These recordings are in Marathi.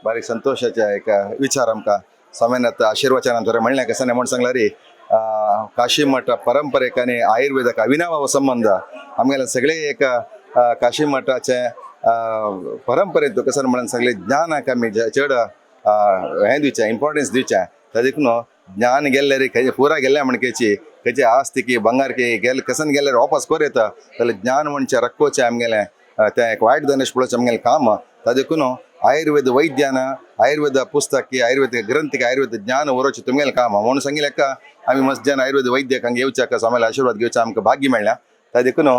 बारीक संतोषाच्या एक विचार आमकां स्वामीन आशिर्वचन आमचे म्हणलें कसं म्हणून सांगला रे काशी मठ परंपरेक आनी आयुर्वेदाक अविनाभाव संबंध आमगेले सगळे एक काशी मठाचे परंपरेत कसं म्हणून सगळे ज्ञानाक आमी चड हें दिवचें इम्पॉर्टन्स दिवचें तातूंत न्हू ज्ञान गेल्ले रे खंय पुरा गेल्ले म्हणकेची खंयचे आस्ती की बंगार की गेले कसन गेले वापस कोर येता जाल्यार ज्ञान म्हणचे रक्कोचें आमगेलें तें एक वायट दनेश पळोवचें आमगेलें काम तातूंत न्हू आयुर्वेद वैद्यान आयुर्वेद पुस्तक की आयुर्वेद ग्रंथ की आयुर्वेद ज्ञान वरोवचें तुमगेलें काम म्हणून सांगिल्लें का आमी मस्त जन आयुर्वेद वैद्यक हांगा येवचे स्वामीले आशिर्वाद घेवचे आमकां भाग्य मेळ्ळां तातूंत न्हू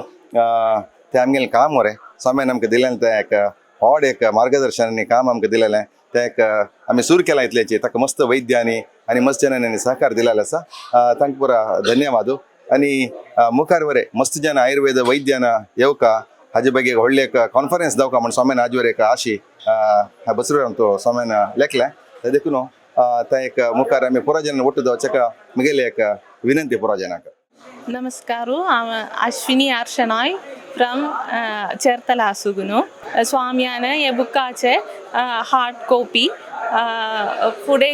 तें आमगेलें काम वरें स्वामीन आमकां दिलेलें तें एक व्हड एक मार्गदर्शन काम आमकां दिलेलें तें एक आमी सुरू केलां इतलेची ताका मस्त वैद्यांनी आनी मस्त जनांनी सहकार दिलेलें आसा तांकां पुरा धन्यवाद आनी मुखार वरें मस्त जन आयुर्वेद वैद्यान येवका हाजे ಬಗ್ಗೆ ಒಳ್ಳೆ ಕಾನ್ಫರೆನ್ಸ್ दावका म्हण स्वामीन आज वर एक आशी बसरो तो स्वामीन लेखलें देखून तें एक मुखार आमी पुरा जन ಒಟ್ಟು दवरचेका मुगेली एक विनंती पुरा जनाक नमस्कार Ashwini R Shenoy from Chertala Sugunu स्वाम्यान ये बुकाचे हार्ड कॉपी फुडे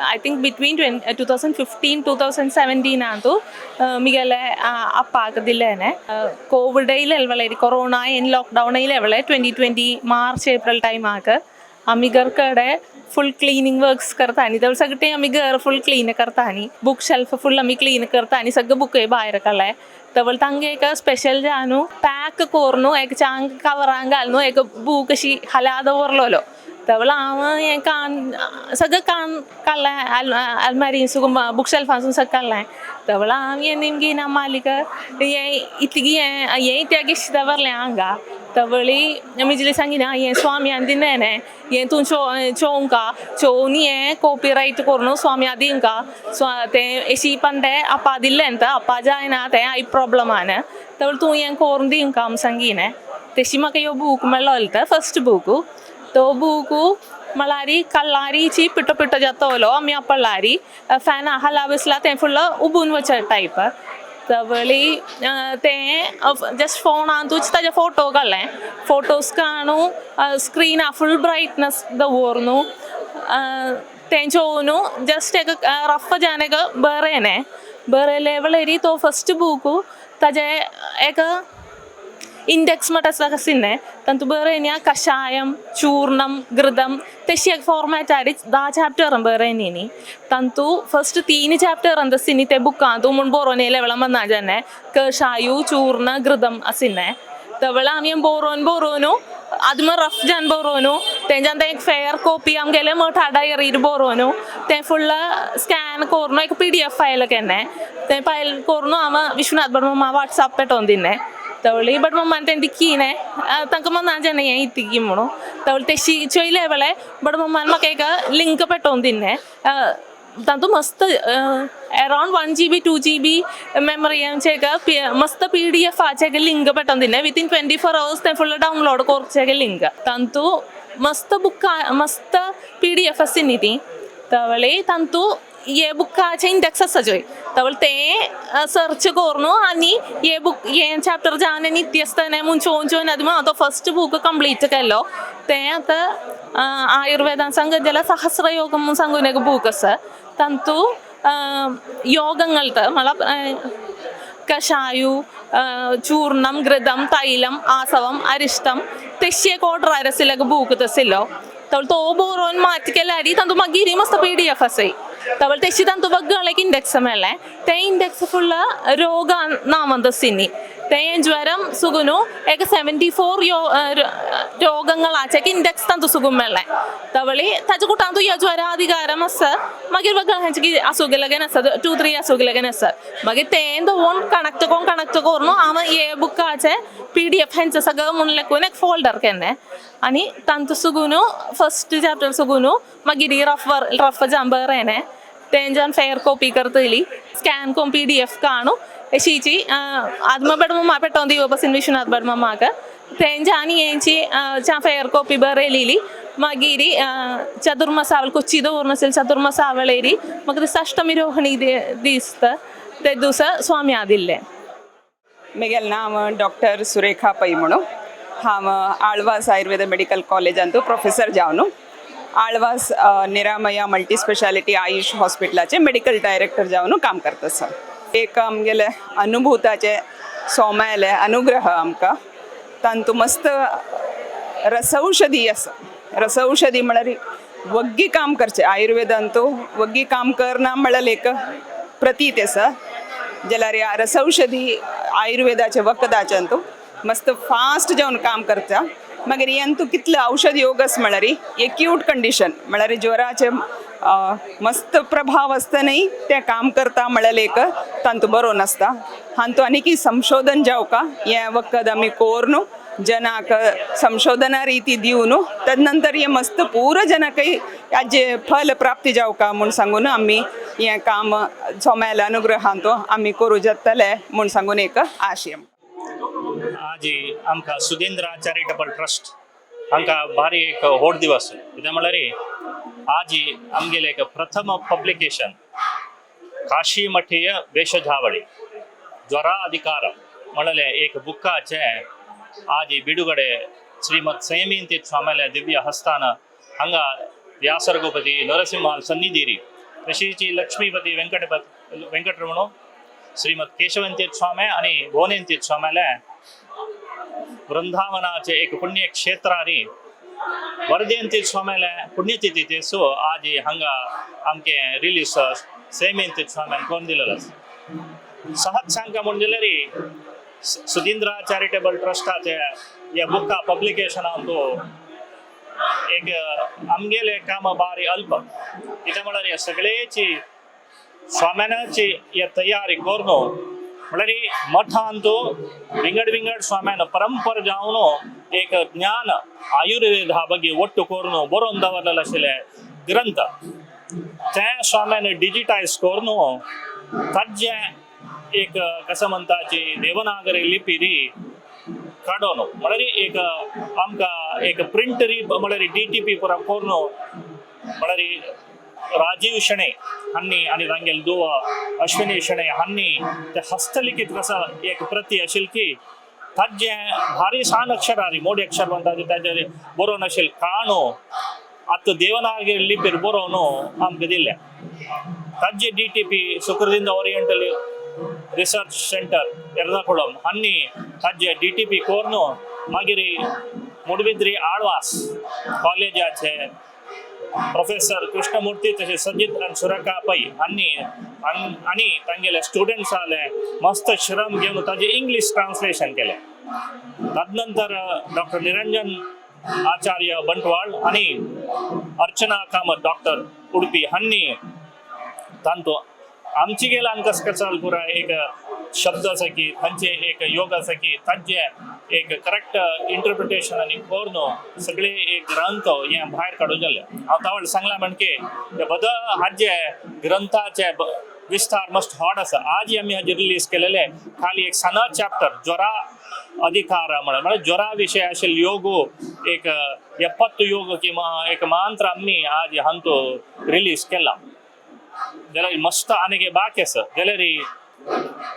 I think between 2015-2017 आंतू मिगेले अप्पाक दिलेने कोविड इलेवले कोरोना इन लॉकडाउन इलेवले 2020 मार्च एप्रिल टाइम आकर आम्ही घर कडे फुल क्लीनिंग वर्क्स करतानी तर सगळे आम्ही घर फुल क्लीन करतानी बुक शेल्फ फुल आम्ही क्लीन करतानी सगळे बुक भायर काडले तवल तांगे एक स्पेशल जानू पॅक कोरनू एक चांग कवरांग घालनू एक बुक अशी हलाद वरलोलो तवल हांव हें कान सगळें कान काडलें आलमारीन सुगून बुक शेल्फासून सगळें काडलें तवल हांव हें निमगी ना मालिक हें इतगी हें इत्याग इश्ट व्हरलें हांगा तवळी मिजली सांगिना हें स्वाम्यान दिलें हें तूं चोवंका चोवन हें कॉपीरायट करून स्वाम्या दिंका तें एशी पंडे अप्पा दिल्लें तर अप्पा जायना तें आई प्रॉब्लमान तवळ तूं हें करून दिंका आम सांगिनें तेशी म्हाका ह्यो बूक मेळ्ळो तर फस्ट बूक तो बूक मलारी कल्लारीची पिट्टो पिट्टो जातलो आमी आपलारी फॅन हाला बसला तें फुल्ल उबून वचत टायप तवळी तें जस्ट फोन आंतूच ताजे फोटो घालें फोटोज काणू स्क्रीन फुल ब्रायटनेस दवरनू तें चोवनू जस्ट एक रफ जान एक बरयलें बरयले वेळेरी तो फस्ट बूक ताजे एक इंडेक्स मट आसा कसिन्ने तांतू बरयल्या कषायम चूर्णम घृतम तशी एक फॉर्मॅटार 10 चॅप्टर बरयनी तांतू फस्ट 3 चॅप्टर अंतसिनी ते बुकांतू म्हूण बरोवन येयले म्हणना जेन्ना कषायू चूर्ण घृतम असिन्ने तवळ आमी बरोवन आदम रफ जान बरोवन तेंच्यान तें एक फेयर कॉपी आमगेले मोठा डायरीर बरोवन तें फुल्ल स्कॅन करून एक PDF फायल केन्ने तें फायल करून हांव विश्वनाथ भट मम्मा WhatsApp पेटोवन दिलें तवळी बट मम्मान तें दिक्कीने तांकां म्हणना जेन्ना हें इतकी म्हणून तवळ तेशी चोयले वेळे बट मम्मान म्हाका एक लिंक पेटोवन दिलें तातूंत मस्त अरावंड 1 GB 2 GB मेमरीचे एक मस्त PDFाचे एक लिंक पेटोवन दिलें विथीन 24 hours तें फुल्ल डावनलोड करचें एक लिंक तांतू मस्त बुकां मस्त PDF आसली ती तवळी तांतू ये बुकाचे इंडेक्स आसा जोय तवळ तें सर्च करून आनी ये बुक हें चॅप्टर जावन नित्य आसतना म्हूण चोवन आदी हांव तो फस्ट बूक कंप्लीट केलो तें आतां आयुर्वेदान सांगत जाल्यार सहस्र योग म्हूण सांगून एक बूक आसा तांतू योगंगळटा म्हळ्यार कषायू चूर्णम घृतम तैलम आसवम अरिष्टम तशी एक ऑर्डर आशिल्लो एक बूक तसिल्लो तवळ तो बरोवन मात केल्यार तांतू मागीर मस्त PDF आसाय तवळ तेशी तांतू बघ्ळ एक इंडेक्स मेळ्ळें तें इंडेक्स फुल्ल रोगां नांवां दसिनी तें ज्वरम सुगुनू एक 74 रोगंगळाचें एक इंडेक्स तांतू सुगून मेळ्ळें तवळी ताजे कुटांतू ह्यो ज्वरा अधिकारम आसा मागीर बघ्ळ हेंचे असूग लगेन आसा 2-3 असूग लगेन आसा मागीर तें दवरून कनेक्ट करून हांव हे बुकाचे PDF हेंचें सगळें म्हूण लेखून एक फोल्डर केलें आनी तांतू सुगुनू फस्ट चॅप्टर सुगुनू मागीर रफ जावन बरयलें तेंच्यान फेयर कॉपी करतली स्कॅन करून PDF काणू अशीची आदमा बट मम्मा पेटोवन दिवप बसीन विश्वनाथ भट मम्माक तेंच्यानी हेंची फेयर कॉपी बरयलेली मागीर चतुर्मसावळ कोच्ची दवरून आसली चतुर्मसावळेरी म्हाका अष्टमी रोहिणी दिसत ते दिवस स्वाम्या दिल्लें म्हगेलें नांव डॉक्टर सुरेखा पै म्हणून हांव आळवास आयुर्वेद मेडिकल कॉलेजांतू प्रोफेसर जावन आळवास निरामया मल्टी स्पेशालिटी आयुष हॉस्पिटलाचे मेडिकल डायरेक्टर जावन काम करता सर. एक आमगेले अनुभूताचे सोमायले अनुग्रह आमकां तांतू मस्त रसौषधी आसा. रसौषधी म्हळ्यार वग्गी काम करचे आयुर्वेदांतू वग्गी काम करना म्हळ्यार एक प्रतीत आसा. जाल्यार ह्या रसौषधी आयुर्वेदाचे वखदाच्यांतू मस्त फास्ट जावन काम करता. मागीर यांतू कितले औषध योग आसा म्हळ्यार एक्यूट कंडिशन म्हळ्यार ज्वराचे मस्त प्रभाव आसतनय ते काम करता म्हळ्यार एक तांतू बरो नासता. हांतू आनीक संशोधन जावका हें वखद आमी कोरून जनाक संशोधना रीती दिवन तदनंतर हे मस्त पूर जनाकय हाजे फल प्राप्ती जावका म्हूण सांगून आमी हें काम सोम्याल अनुग्रहांतू आमी करूं जातले म्हूण सांगून एक आशय. आज आमकां सुधींद्र चॅरिटेबल ट्रस्ट हांकां भारी एक व्हड दिवस. कित्याक म्हळ्यार आज आमगेलें एक प्रथम पब्लिकेशन काशीमठीय भेषजावळी ज्वरा अधिकार म्हणलें एक बुकाचे आज बिಡುಗಡೆ श्रीमद संयमी स्वाम्याल्या दिव्य हस्तान हांगा व्यासरघुपती नरसिंहाल सन्निधीरी तशीची लक्ष्मीपती वेंकटरमण श्रीमद केशवंतीत स्वामी आणि भुवनेंतीत स्वाम्याल्या वृंदावनाचे एक पुण्य क्षेत्रारी वर्धेंतीत स्वाम्याल्या पुण्यतिथी तेसो आज हांगा आमके रिलीज संयमींतीत स्वाम्यान कोण दिलेलो. सहज सांगता म्हणजे सुधींद्र चॅरिटेबल ट्रस्टाचे या बुका पब्लिकेशनांतू एक आमगेले काम बारी अल्प. कित्याक म्हळ्यार सगळेची स्वाम्यानाची या तयारी करून म्हळ्यार मठांतू विंगड स्वाम्यान परंपर जावन एक ज्ञान आयुर्वेदा ಬಗ್ಗೆ ಒಟ್ಟು करून बरोवन दवरलेले आशिल्ले ग्रंथ ते स्वाम्यान डिजिटायज करून ताजे एक कसं म्हणताची देवनागरी लिपी काडून म्हळ्यार एक आमकां एक प्रिंट म्हळ्यार DTP पुरा करून म्हळ्यार राजीव शेणे हांणी आनी तांगेले दुव अश्विनी शेणे हांणी ते हस्तलिखित कसं एक प्रती आशिल्ली की ताजे भारी सान अक्षरारी मोडी अक्षर म्हणटा ताजेर बरोवन आशिल्ले काणू आतां देवनागरी लिपीर बरोवन आमकां दिल्ले. ताजे DTP Sukrutindra oriental research centre Ernakulam हांणी ताजे DTP करून मागीर मुडबिद्री आळवास कॉलेजाचे प्रोफेसर कृष्णमूर्ती तशेंच सजित आनी सुरेखा पै हांणी आनी तांगेले स्टुडंट्स आले मस्त श्रम घेवन ताजे इंग्लीश ट्रान्सलेशन केले. तदनंतर डॉक्टर निरंजन आचार्य बंटवाळ आणि अर्चना कामत डॉक्टर उडपी हांणी तांतू आमची गेला कस कसाल पुरा एक शब्द आसा की तांचे एक योग आसा की तांचे एक करेक्ट इंटरप्रिटेशन आनी करून सगळे एक ग्रंथ हे भायर काडून जाल्ले. हांव तावळ सांगला म्हणजे हे बदल हाजे ग्रंथाचे विस्तार मस्त हॉट आसा. आज आमी हाजे रिलीज केलेले खाली एक सनद चॅप्टर ज्वरा अधिकार म्हळ्यार ज्वरा विशय आशिल्ले योग एक 70 योग किंवा एक मंत्र आमी आज हांतू रिलीज केला. जाल्यार मस्त आनी बाकी आसा जाल्यार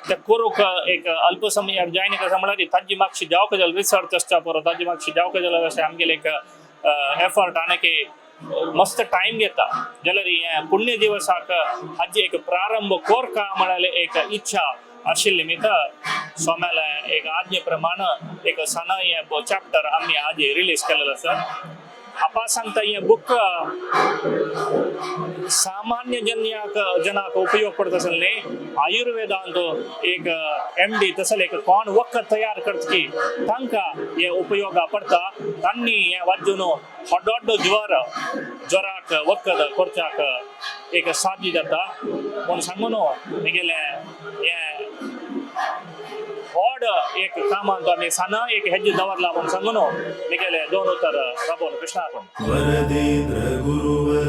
ते करूंक एक अल्प समय जायना कसा म्हळ्यार ताजी मातशी जावक जाल्यार रिसर्च आसचा परो ताजी मातशी जावक जाल्यार अशें आमगेले एक एफर्ट आनी मस्त टायम घेता. जाल्यार हे पुण्य दिवसाक हाजी एक प्रारंभ कोरका म्हळ्यार एक इच्छा आशिल्ली मित स्वाम्याला एक आज्ञे प्रमाण एक सना हे चॅप्टर आमी आज रिलीज केलेलो आसा. आपा सांगता हे बुक सामान्य जनाक उपयोग पडत असेल न्ही आयुर्वेदांत एक MD तसले एक कोण वखद तयार करता की तांकां हे उपयोग पडटा. तांणी हे वाजून व्हड ज्वराक वखद करच्याक एक साध्य जाता म्हूण सांगून म्हगेले हे व्हड एक कामांत आमी साना एक हेजी दवरला म्हूण सांगून म्हगेले 2 उतर राबोवन कृष्णार्पण. वरदेंद्र गुरुवर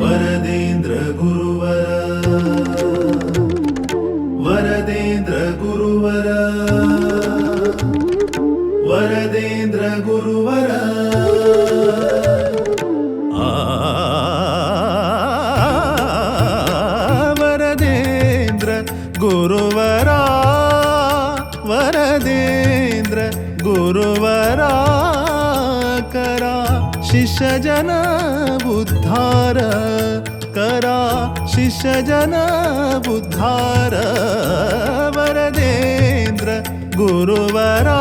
वरदेंद्र गुरुवर वरदेंद्र गुरुवर वरदेंद्र गुरुवर वरदेंद्र गुरुवरा वरदेंद्र गुरुवरा करा शिष्यजन उद्धार करा शिष्यजन उद्धार वरदेन्द्र गुरुवरा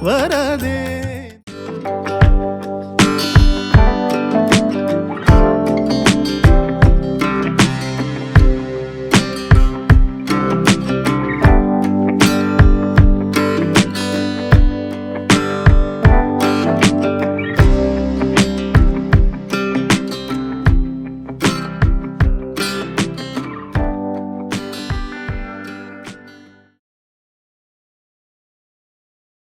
वर